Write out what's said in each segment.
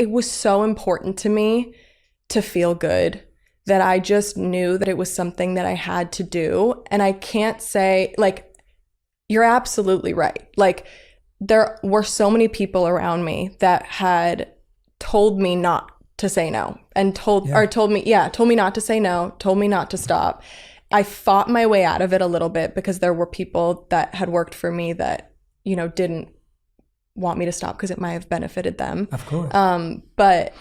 it was so important to me to feel good that I just knew that it was something that I had to do. And I can't say, like, you're absolutely right. Like, there were so many people around me that had told me not to say no and told me not to say no, told me not to stop. I fought my way out of it a little bit because there were people that had worked for me that, you know, didn't want me to stop because it might have benefited them. Of course. But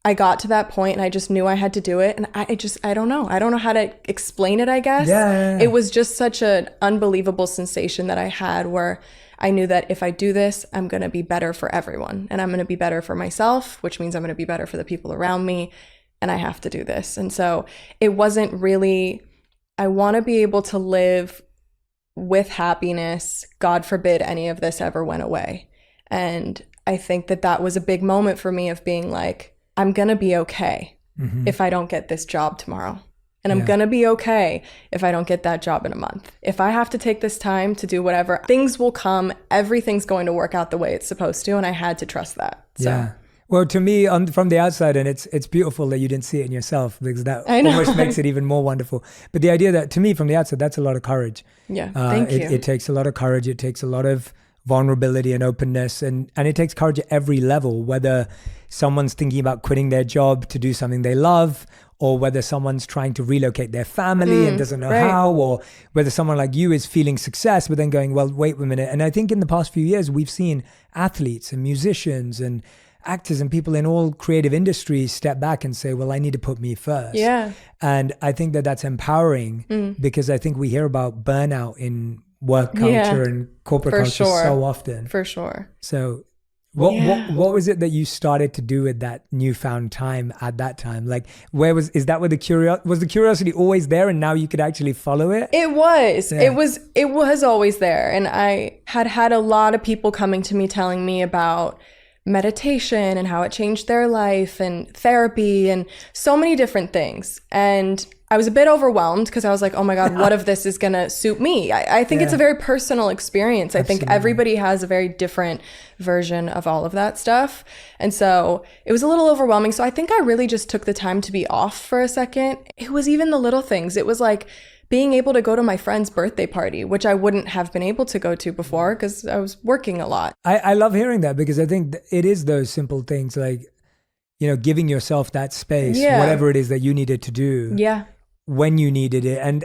I got to that point and I just knew I had to do it. And I don't know. I don't know how to explain it, I guess. Yeah. It was just such an unbelievable sensation that I had where I knew that if I do this, I'm going to be better for everyone. And I'm going to be better for myself, which means I'm going to be better for the people around me. And I have to do this. And so it wasn't really, I want to be able to live with happiness. God forbid any of this ever went away. And I think that that was a big moment for me of being like, I'm going to be okay if I don't get this job tomorrow. And I'm going to be okay if I don't get that job in a month. If I have to take this time to do whatever, things will come. Everything's going to work out the way it's supposed to. And I had to trust that. So. Yeah. Well, to me, from the outside, and it's beautiful that you didn't see it in yourself, because that almost makes it even more wonderful. But the idea that, to me, from the outside, that's a lot of courage. Yeah, thank you. It takes a lot of courage. It takes a lot of vulnerability and openness, and it takes courage at every level, whether someone's thinking about quitting their job to do something they love, or whether someone's trying to relocate their family and doesn't know how, or whether someone like you is feeling success but then going, well, wait a minute. And I think in the past few years, we've seen athletes and musicians and actors and people in all creative industries step back and say, well, I need to put me first. Yeah. And I think that that's empowering because I think we hear about burnout in work culture and corporate culture so often. For sure. So what was it that you started to do with that newfound time at that time? Like, was the curiosity always there and now you could actually follow it? It was. Yeah. It was always there. And I had a lot of people coming to me telling me about meditation and how it changed their life and therapy and so many different things. And I was a bit overwhelmed because I was like, oh my God, what if this is going to suit me? I think it's a very personal experience. Absolutely. I think everybody has a very different version of all of that stuff. And so it was a little overwhelming. So I think I really just took the time to be off for a second. It was even the little things. It was like being able to go to my friend's birthday party, which I wouldn't have been able to go to before because I was working a lot. I love hearing that because I think it is those simple things like, you know, giving yourself that space, whatever it is that you needed to do. Yeah. When you needed it. And